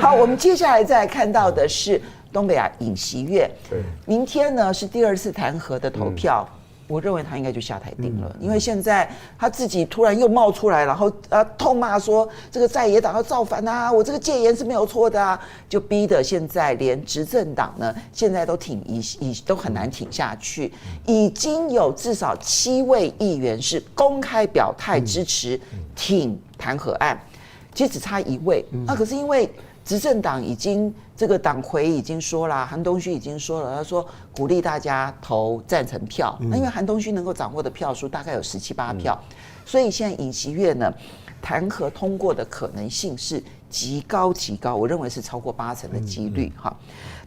好，我们接下来再来看到的是东北亚尹锡悦。对，明天呢是第2次弹劾的投票。我认为他应该就下台定了，因为现在他自己突然又冒出来，然后痛骂说这个在野党要造反啊，我这个戒严是没有错的啊，就逼得现在连执政党呢现在都都很难挺下去，已经有至少7位议员是公开表态支持挺弹劾案，其实只差1位，那可是因为执政党已经这个党魁已经说了，韩东勋已经说了，他说鼓励大家投赞成票。那因为韩东勋能够掌握的票数大概有17、18票，所以现在尹锡悦呢弹劾通过的可能性是极高极高，我认为是超过80%的几率哈。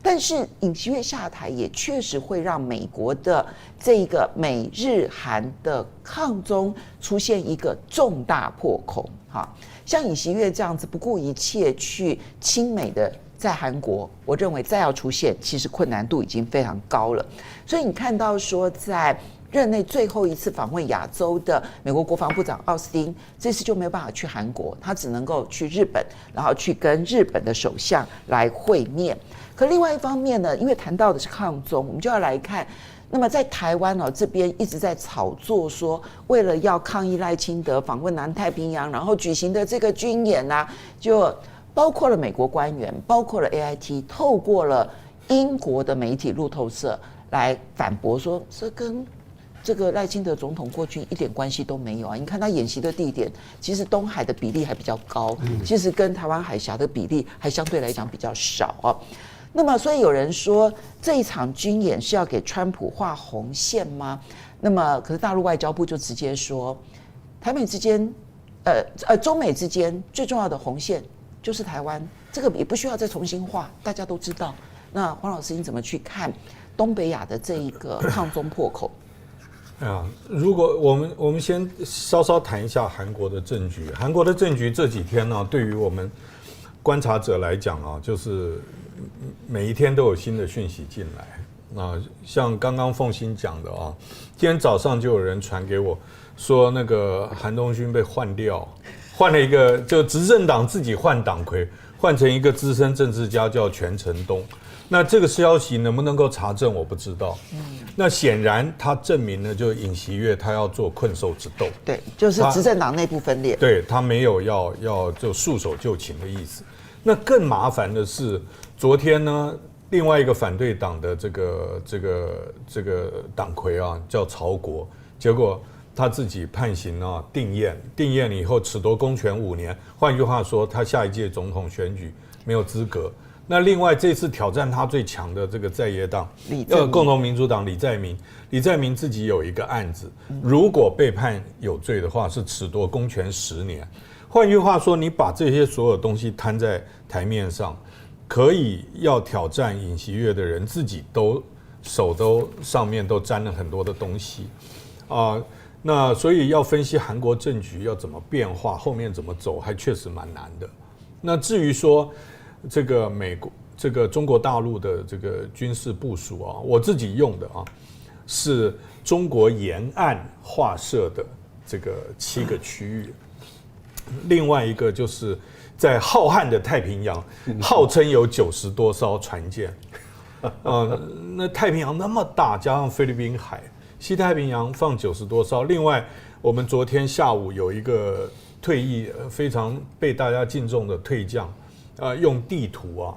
但是尹锡悦下台也确实会让美国的这个美日韩的抗中出现一个重大破口哈。像尹锡悦这样子不顾一切去亲美的，在韩国，我认为再要出现，其实困难度已经非常高了。所以你看到说，在任内最后一次访问亚洲的美国国防部长奥斯汀，这次就没有办法去韩国，他只能够去日本，然后去跟日本的首相来会面。可另外一方面呢，因为谈到的是抗中，我们就要来看。那么在台湾这边一直在炒作说，为了要抗议赖清德访问南太平洋，然后举行的这个军演啊，就包括了美国官员，包括了 AIT， 透过了英国的媒体路透社来反驳说，这跟这个赖清德总统过去一点关系都没有啊！你看他演习的地点，其实东海的比例还比较高，其实跟台湾海峡的比例还相对来讲比较少啊。那么，所以有人说这一场军演是要给川普画红线吗？那么，可是大陆外交部就直接说，台美之间，中美之间最重要的红线就是台湾，这个也不需要再重新画，大家都知道。那黄老师，你怎么去看东北亚的这一个抗中破口？如果我们先稍稍谈一下韩国的政局。韩国的政局这几天呢，对于我们观察者来讲啊，就是每一天都有新的讯息进来。像刚刚凤馨讲的啊，今天早上就有人传给我说，那个韩东勋被换掉，换了一个就执政党自己换党魁，换成一个资深政治家叫全成东。那这个消息能不能够查证，我不知道。那显然他证明了，就尹锡悦他要做困兽之斗，对，就是执政党内部分裂，对他没有要就束手就擒的意思。那更麻烦的是，昨天呢，另外一个反对党的这个党魁啊，叫曹国，结果他自己判刑啊，定谳以后褫夺公权5年。换句话说，他下一届总统选举没有资格。那另外这次挑战他最强的这个在野党共同民主党李在明自己有一个案子，如果被判有罪的话，是褫夺公权10年。换句话说，你把这些所有东西摊在台面上，可以要挑战尹锡悦的人自己手上面都沾了很多的东西那所以要分析韩国政局要怎么变化，后面怎么走，还确实蛮难的。那至于说这个这个中国大陆的这个军事部署我自己用的是中国沿岸划设的这个7个区域，另外一个就是在浩瀚的太平洋，号称有90多艘船舰。那太平洋那么大，加上菲律宾海，西太平洋放90多艘。另外，我们昨天下午有一个退役非常被大家敬重的退将，用地图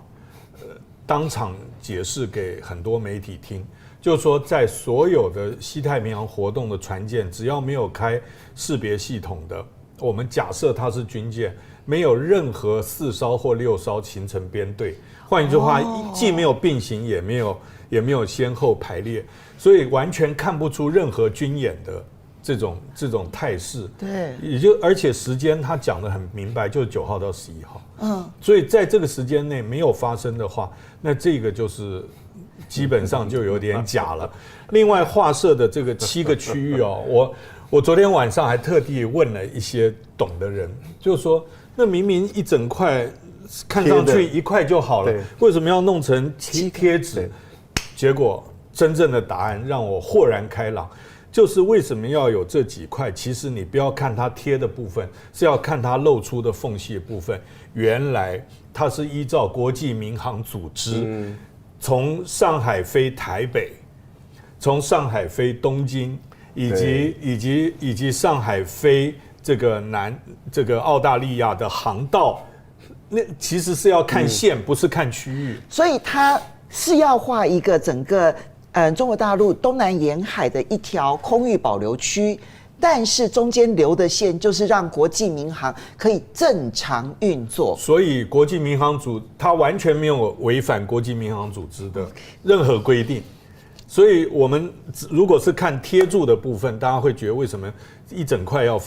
当场解释给很多媒体听，就是说在所有的西太平洋活动的船舰，只要没有开识别系统的，我们假设它是军舰，没有任何4艘或6艘形成编队。换一句话，既没有并行，也没有先后排列，所以完全看不出任何军演的这种态势。对，而且时间他讲得很明白，就是9号到11号。所以在这个时间内没有发生的话，那这个就是基本上就有点假了。另外划设的这个7个区域我昨天晚上还特地问了一些懂的人，就是说，那明明一整块看上去1块就好了，为什么要弄成贴纸？结果真正的答案让我豁然开朗。就是为什么要有这几块？其实你不要看它贴的部分，是要看它露出的缝隙的部分。原来它是依照国际民航组织，从上海飞台北，从上海飞东京，以及上海飞这个澳大利亚的航道，那其实是要看线，不是看区域。所以它是要画一个整个中国大陆东南沿海的一条空域保留区，但是中间留的线就是让国际民航可以正常运作。所以国际民航它完全没有违反国际民航组织的任何规定。所以我们如果是看贴住的部分，大家会觉得为什么一整块要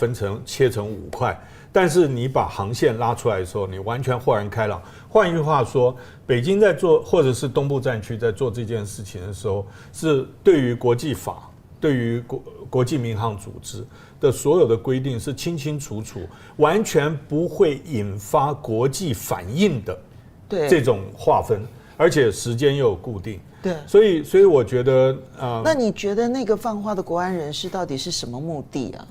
切成5块？但是你把航线拉出来的时候，你完全豁然开朗。换一句话说，北京在做，或者是东部战区在做这件事情的时候，是对于国际法、对于国际民航组织的所有的规定是清清楚楚，完全不会引发国际反应的这种划分，而且时间又有固定。对，所以我觉得，那你觉得那个放话的国安人士到底是什么目的啊？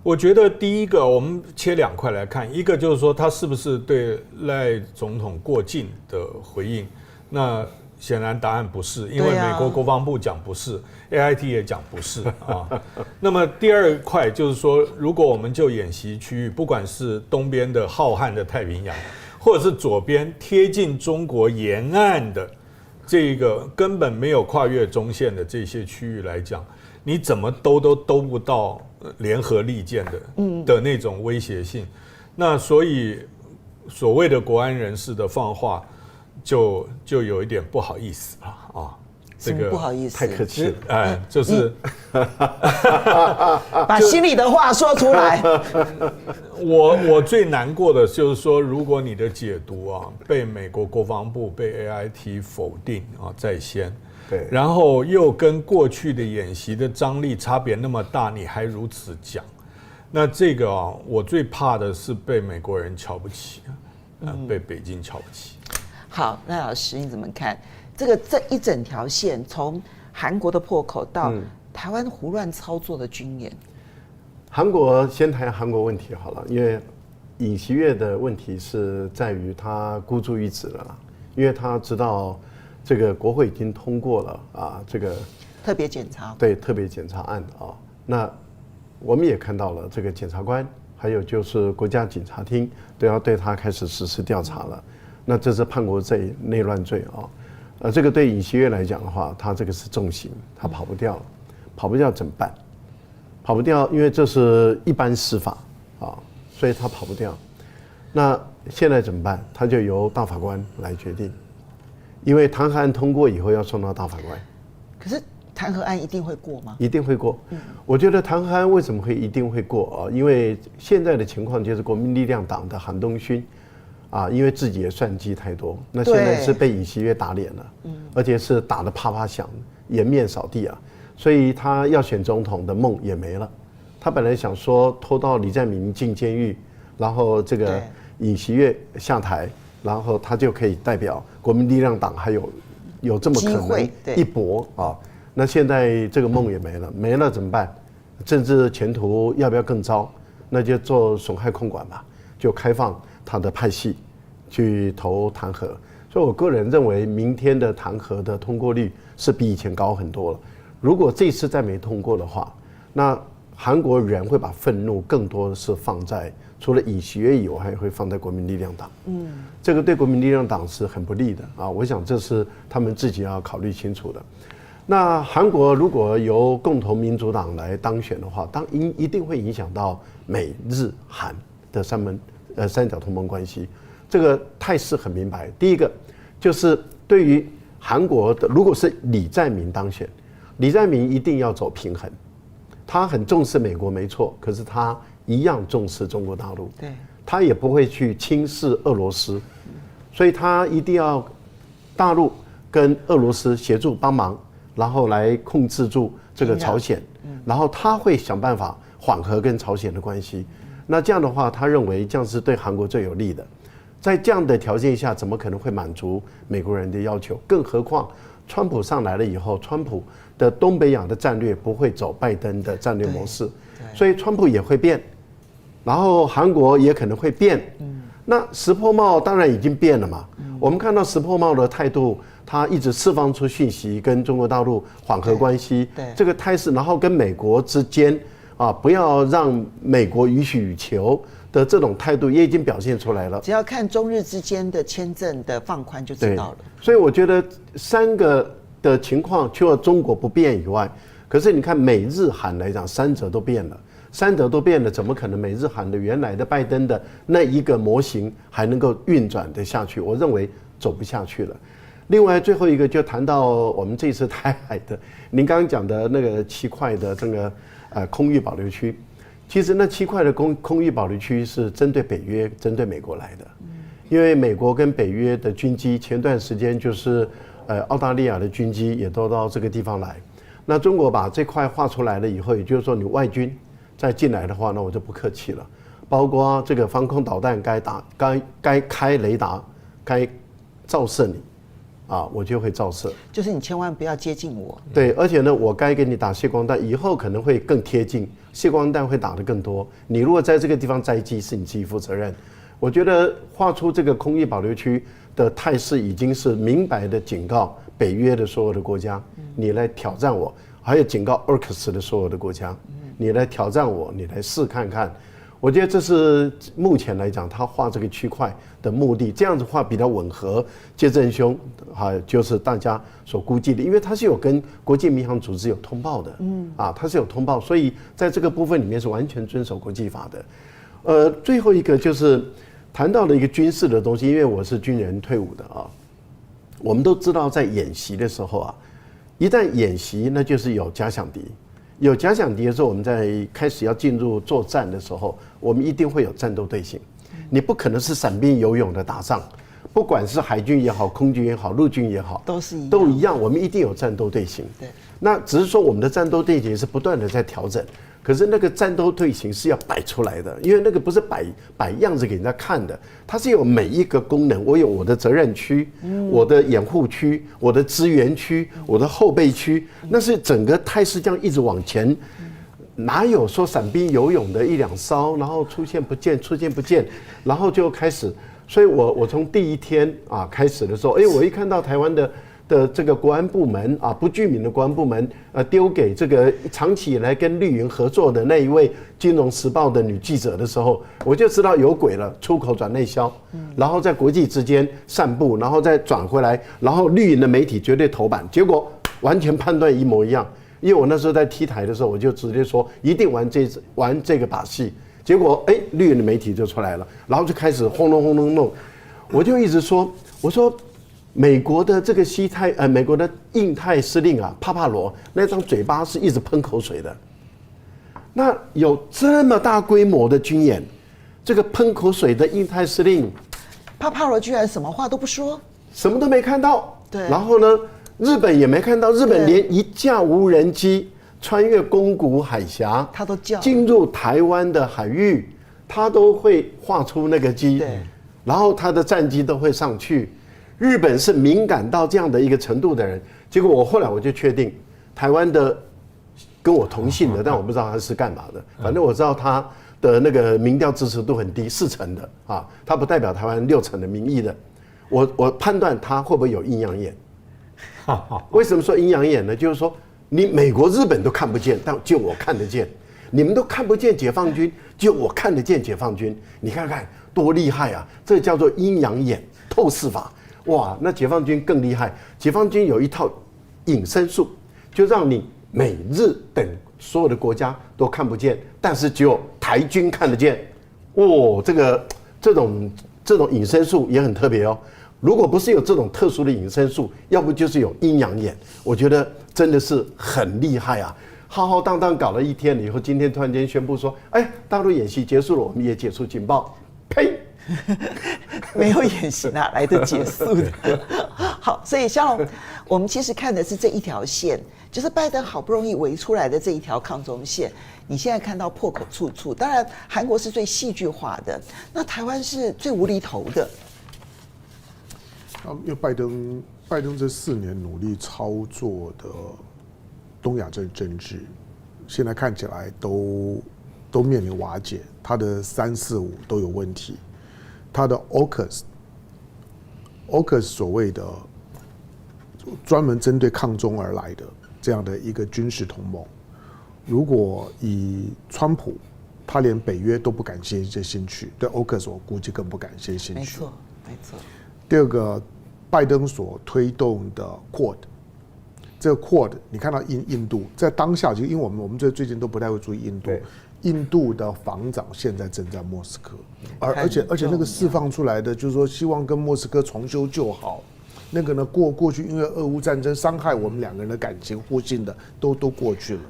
我觉得第一个，我们切2块来看，一个就是说他是不是对赖总统过境的回应，那显然答案不是，因为美国国防部讲不是，AIT 也讲不是啊。那么第2块就是说，如果我们就演习区域，不管是东边的浩瀚的太平洋，或者是左边贴近中国沿岸的这个根本没有跨越中线的这些区域来讲，你怎么都不到联合利剑的那种威胁性。那所以所谓的国安人士的放话就有一点不好意思了啊。这个不好意思，太客气了，就是把心里的话说出来。我最难过的就是说，如果你的解读啊被美国国防部、被 AIT 否定啊在先，对，然后又跟过去的演习的张力差别那么大，你还如此讲，那这个啊，我最怕的是被美国人瞧不起，被北京瞧不起。好，那老师你怎么看？这一整条线，从韩国的破口到台湾胡乱操作的军演，韩国先谈韩国问题好了，因为尹锡悦的问题是在于他孤注一掷了啦，因为他知道这个国会已经通过了啊，这个特别检察，对特别检察案啊，那我们也看到了这个检察官，还有就是国家警察厅都要对他开始实施调查了，那这是叛国罪、内乱罪啊。这个对尹锡悦来讲的话，他这个是重刑，他跑不掉了，跑不掉怎么办？跑不掉，因为这是一般司法啊，所以他跑不掉。那现在怎么办？他就由大法官来决定，因为弹劾案通过以后要送到大法官。可是弹劾案一定会过吗？一定会过。我觉得弹劾案为什么会一定会过啊？因为现在的情况就是国民力量党的韩东勋。因为自己也算计太多，那现在是被尹锡悦打脸了，而且是打得啪啪响，颜面扫地啊，所以他要选总统的梦也没了。他本来想说拖到李在明进监狱，然后这个尹锡悦下台，然后他就可以代表国民力量党还有这么可能一搏啊。那现在这个梦也没了，没了怎么办？政治前途要不要更糟？那就做损害控管吧，就开放他的派系去投弹劾，所以我个人认为明天的弹劾的通过率是比以前高很多了。如果这次再没通过的话，那韩国人会把愤怒更多的是放在除了尹锡悦以外，还会放在国民力量党。这个对国民力量党是很不利的啊！我想这是他们自己要考虑清楚的。那韩国如果由共同民主党来当选的话，一定会影响到美日韩的三角同盟关系，这个态势很明白。第一个就是对于韩国的，如果是李在明当选，李在明一定要走平衡，他很重视美国没错，可是他一样重视中国大陆，对，他也不会去轻视俄罗斯，所以他一定要大陆跟俄罗斯协助帮忙，然后来控制住这个朝鲜，然后他会想办法缓和跟朝鲜的关系。那这样的话，他认为这样是对韩国最有利的。在这样的条件下，怎么可能会满足美国人的要求？更何况川普上来了以后，川普的东北亚的战略不会走拜登的战略模式，所以川普也会变，然后韩国也可能会变。那石破茂当然已经变了嘛。我们看到石破茂的态度，他一直释放出讯息，跟中国大陆缓和关系，这个态势，然后跟美国之间啊，不要让美国予取予求的这种态度也已经表现出来了。只要看中日之间的签证的放宽就知道了。所以我觉得3个的情况，除了中国不变以外，可是你看美日韩来讲，3者都变了。3者都变了，怎么可能美日韩的原来的拜登的那一个模型还能够运转得下去？我认为走不下去了。另外最后一个就谈到我们这次台海的，您刚刚讲的那个7块的这个空域保留区，其实那7块的空域保留区是针对北约、针对美国来的，因为美国跟北约的军机前段时间就是澳大利亚的军机也都到这个地方来，那中国把这块画出来了以后，也就是说你外军再进来的话，那我就不客气了，包括这个防空导弹该开雷达，该照射你，啊，我就会照射。就是你千万不要接近我。对，而且呢，我该给你打谢光弹，以后可能会更贴近，谢光弹会打得更多。你如果在这个地方栽机，是你自己负责任。我觉得画出这个空域保留区的态势，已经是明白的警告北约的所有的国家，你来挑战我，还有警告 AUKUS 的所有的国家。你来挑战我，你来试看看。我觉得这是目前来讲，他画这个区块的目的，这样子画比较吻合接振兄就是大家所估计的，因为他是有跟国际民航组织有通报的，他是有通报，所以在这个部分里面是完全遵守国际法的。最后一个就是谈到了一个军事的东西，因为我是军人退伍的啊，我们都知道在演习的时候啊，一旦演习，那就是有假想敌。有假想敌的时候，我们在开始要进入作战的时候，我们一定会有战斗队形。你不可能是散兵游勇的打仗，不管是海军也好、空军也好、陆军也好，都一样。我们一定有战斗队形。对，那只是说我们的战斗队形是不断的在调整，可是那个战斗队形是要摆出来的，因为那个不是摆样子给人家看的，它是有每一个功能。我有我的责任区，我的掩护区，我的支援区，我的后备区，那是整个态势这样一直往前。哪有说散兵游泳的1-2艘，然后出现不见，然后就开始。所以我从第一天啊开始的时候，我一看到台湾的这个国安部门啊，不具名的国安部门，丢给这个长期以来跟绿营合作的那一位《金融时报》的女记者的时候，我就知道有鬼了，出口转内销，然后在国际之间散布，然后再转回来，然后绿营的媒体绝对头版，结果完全判断一模一样。因为我那时候在 T 台的时候，我就直接说一定玩这个把戏，结果绿营的媒体就出来了，然后就开始轰隆轰隆弄，我就一直说，我说美国的这个美国的印太司令啊，帕帕罗那张嘴巴是一直喷口水的，那有这么大规模的军演，这个喷口水的印太司令，帕帕罗居然什么话都不说，什么都没看到，对，然后呢？日本也没看到，日本连一架无人机穿越宫古海峡，他都叫进入台湾的海域，他都会画出那个机，然后他的战机都会上去。日本是敏感到这样的一个程度的人，结果后来我就确定，台湾的跟我同姓的，但我不知道他是干嘛的，反正我知道他的那个民调支持度很低，4成的啊，他不代表台湾6成的民意的，我判断他会不会有阴阳眼。为什么说阴阳眼呢？就是说，你美国、日本都看不见，但就我看得见；你们都看不见解放军，就我看得见解放军。你看看多厉害啊！这叫做阴阳眼透视法。哇，那解放军更厉害。解放军有一套隐身术，就让你美日等所有的国家都看不见，但是只有台军看得见。哦，这种隐身术也很特别哦。如果不是有这种特殊的隐身术，要不就是有阴阳眼。我觉得真的是很厉害啊！浩浩荡荡搞了一天了以后，今天突然间宣布说，大陆演习结束了，我们也解除警报。呸！没有演习哪来的结束的？好，所以香龙，我们其实看的是这一条线，就是拜登好不容易围出来的这一条抗中线。你现在看到破口处处，当然韩国是最戏剧化的，那台湾是最无厘头的。因为拜登这4年努力操作的东亚政治，现在看起来都面临瓦解，他的3、4、5都有问题，他的 AUKUS 所谓的专门针对抗中而来的这样的一个军事同盟，如果以川普，他连北约都不感兴趣，对 AUKUS 我估计更不感兴趣。没错，没错。第二个，拜登所推动的 QUAD， 这个 QUAD 你看到印度在当下，就因为我们最近都不太会注意印度。印度的防长现在正在莫斯科，而且那个释放出来的就是说希望跟莫斯科重修旧好，那个呢过去因为俄乌战争伤害我们2个人的感情互信的都过去了。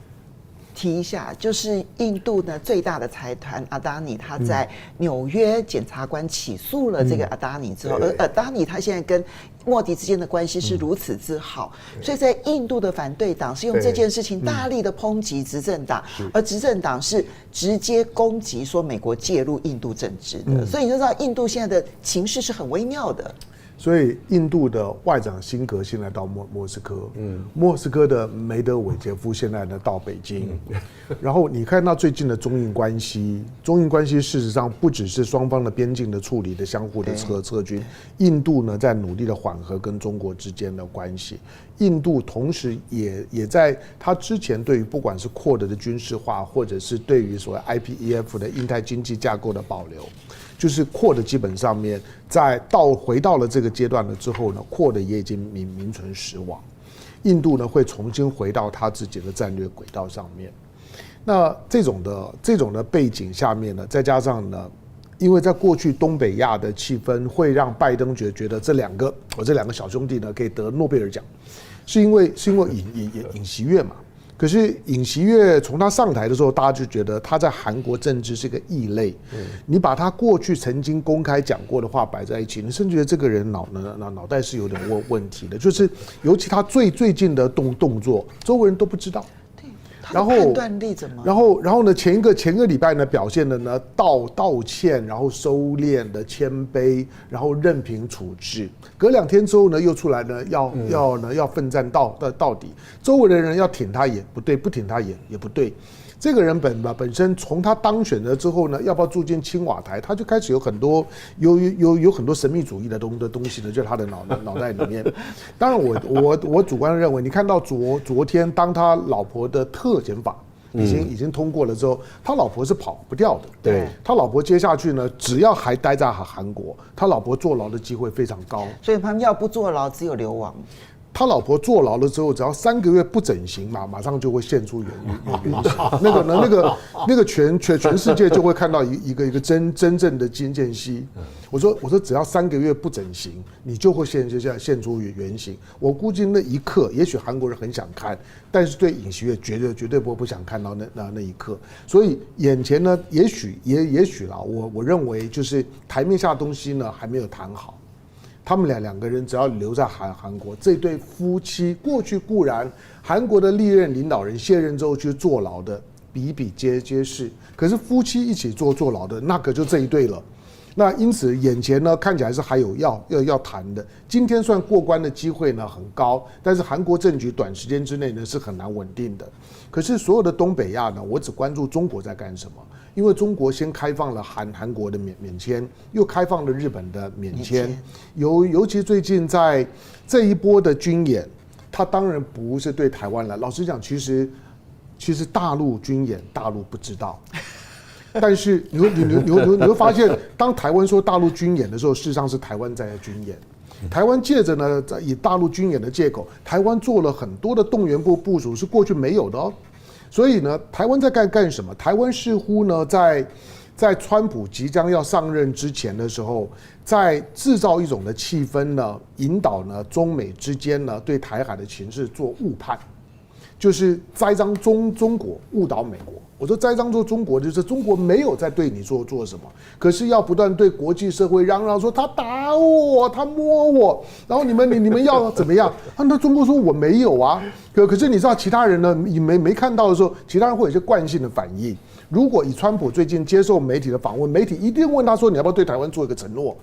提一下，就是印度呢最大的财团阿达尼，他在纽约检察官起诉了这个阿达尼之后，而阿达尼他现在跟莫迪之间的关系是如此之好，所以在印度的反对党是用这件事情大力的抨击执政党，而执政党是直接攻击说美国介入印度政治的，所以你就知道印度现在的情势是很微妙的。所以印度的外长辛格现在到莫斯科，莫斯科的梅德韦杰夫现在呢到北京，然后你看到最近的中印关系事实上不只是双方的边境的处理的相互的撤军，印度呢在努力的缓和跟中国之间的关系，印度同时也在他之前对于不管是QUAD的军事化，或者是对于所谓 IPEF 的印太经济架构的保留。就是QUAD基本上面回到了这个阶段了之后呢，QUAD也已经名存实亡。印度呢会重新回到他自己的战略轨道上面。那这种的背景下面呢，再加上呢，因为在过去东北亚的气氛会让拜登觉得这两个小兄弟呢可以得诺贝尔奖，是因为尹锡悦嘛。可是尹锡悦从他上台的时候，大家就觉得他在韩国政治是个异类。你把他过去曾经公开讲过的话摆在一起，你甚至觉得这个人脑袋是有点问题的。就是尤其他最近的动作，周围人都不知道。然后判断力怎么？然后呢？前一个礼拜呢，表现的呢道歉，然后收敛的谦卑，然后任凭处置。隔2天之后呢，又出来呢，要奋战到底。周围的人要挺他也不对，不挺他也不对。这个人本身从他当选了之后呢，要不要住进青瓦台，他就开始有很多神秘主义的东西呢，就他的脑袋里面。当然我主观认为，你看到昨天当他老婆的特检法已经通过了之后，他老婆是跑不掉的。对，他老婆接下去呢，只要还待在韩国，他老婆坐牢的机会非常高。所以他们要不坐牢，只有流亡。他老婆坐牢了之后，只要3个月不整形嘛，马上就会现出原形。那个全世界就会看到一个真正的金建熙。我说只要3个月不整形，你就会现出原形。我估计那一刻，也许韩国人很想看，但是对尹锡悦绝对不想看到那一刻。所以眼前呢，也许啦，我认为就是台面下的东西呢还没有谈好。他们两个人只要留在韩国，这对夫妻过去固然韩国的历任领导人卸任之后去坐牢的比皆是，可是夫妻一起坐牢的那可就这一对了。那因此眼前呢看起来是还有要谈的。今天算过关的机会呢很高，但是韩国政局短时间之内呢是很难稳定的。可是所有的东北亚呢，我只关注中国在干什么。因为中国先开放了韩国的免签，又开放了日本的免签，尤其最近在这一波的军演，它当然不是对台湾了。老实讲，其实大陆军演，大陆不知道。但是你会发现，当台湾说大陆军演的时候，事实上是台湾在军演。台湾借着呢，以大陆军演的借口，台湾做了很多的动员部署，是过去没有的哦。所以呢，台湾在干什么？台湾似乎呢，在川普即将要上任之前的时候，在制造一种的气氛呢，引导呢中美之间呢对台海的情势做误判，就是栽赃中国，误导美国。我说栽赃中国，就是中国没有在对你做什么，可是要不断对国际社会嚷嚷说他打我，他摸我，然后你们要怎么样？那中国说我没有啊，可是你知道其他人呢，你没看到的时候，其他人会有一些惯性的反应。如果以川普最近接受媒体的访问，媒体一定问他说你要不要对台湾做一个承诺？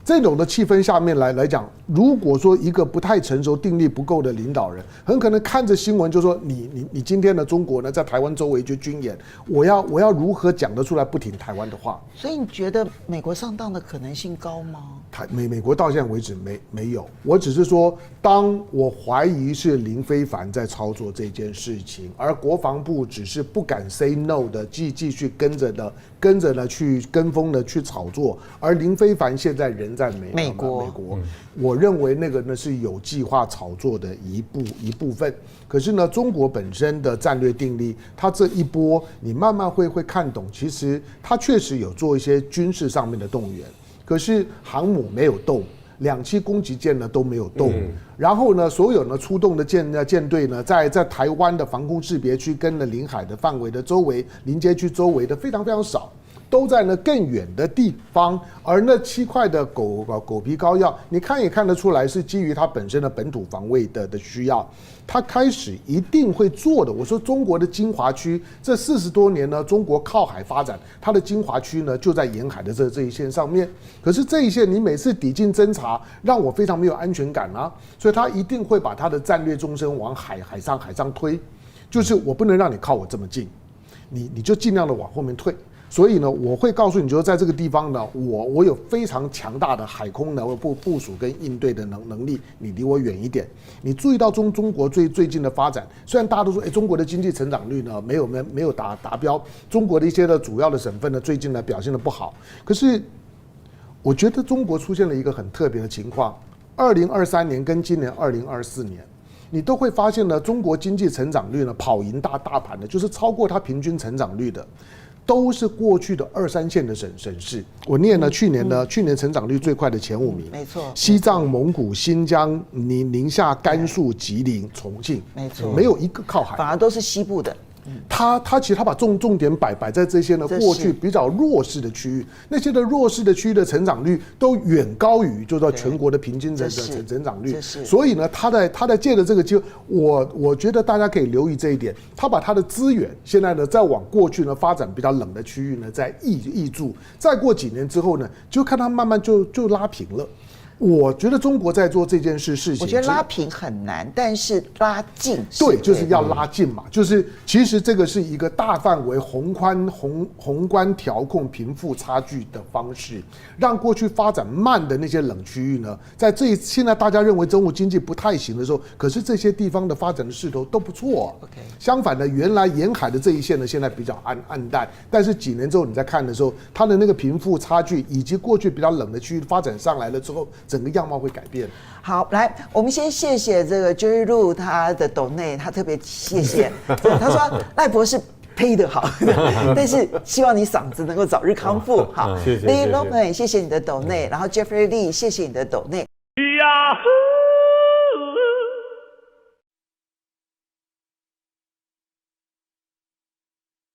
这种的气氛下面来讲，如果说一个不太成熟、定力不够的领导人，很可能看着新闻就说你今天的中国呢，在台湾周围就军演，我要如何讲得出来不挺台湾的话？所以你觉得美国上当的可能性高吗？美国到现在为止没有，我只是说，当我怀疑是林飞帆在操作这件事情，而国防部只是不敢 say no 的继续跟着呢去跟风的去炒作，而林飞帆现在人在美国，我认为那个呢是有计划炒作的一部分。可是呢，中国本身的战略定力，它这一波你慢慢会看懂，其实它确实有做一些军事上面的动员。可是航母没有动，2栖攻击舰呢都没有动，然后呢，所有呢出动的舰队呢，在台湾的防空识别区跟临海的范围的周围、临街区周围的非常非常少，都在呢更远的地方。而那7块的狗皮膏药，你看也看得出来是基于它本身的本土防卫的需要。他开始一定会做的。我说中国的精华区这40多年呢，中国靠海发展，它的精华区呢就在沿海的这一线上面。可是这一线你每次抵近侦察，让我非常没有安全感啊，所以他一定会把他的战略纵深往海上推，就是我不能让你靠我这么近，你就尽量的往后面退。所以呢，我会告诉你，就是在这个地方呢，我有非常强大的海空的部署跟应对的能力，你离我远一点。你注意到中国最近的发展，虽然大家都说，中国的经济成长率呢没有达标，中国的一些的主要的省份呢最近呢表现的不好，可是我觉得中国出现了一个很特别的情况，2023年跟今年2024年。你都会发现呢，中国经济成长率呢跑赢大盘的，就是超过它平均成长率的，都是过去的2、3线的省市。我念了去年成长率最快的前5名，没错，西藏、蒙古、新疆、宁夏、甘肃、吉林、重庆，没错，没有一个靠海，反而都是西部的。他其实他把重点摆在这些呢过去比较弱势的区域，那些的弱势的区域的成长率都远高于就到全国的平均成长率，所以呢他在借着这个机会，我觉得大家可以留意这一点，他把他的资源现在呢再往过去呢发展比较冷的区域呢再挹注，再过几年之后呢就看他慢慢就拉平了。我觉得中国在做这件事情，我觉得拉平很难，但是拉近对，就是要拉近嘛。就是其实这个是一个大范围宏观调控贫富差距的方式，让过去发展慢的那些冷区域呢，在现在大家认为中国经济不太行的时候，可是这些地方的发展的势头都不错。相反的，原来沿海的这一线呢，现在比较暗淡，但是几年之后你再看的时候，它的那个贫富差距以及过去比较冷的区域发展上来了之后，整个样貌会改变。好，来，我们先谢谢这个 Jerry Lu 他的抖内，他特别谢谢，他说赖博士配得好，但是希望你嗓子能够早日康复。好，谢谢 Lee Logan 谢谢你的抖内，然后 Jeffrey Lee 谢谢你的抖内。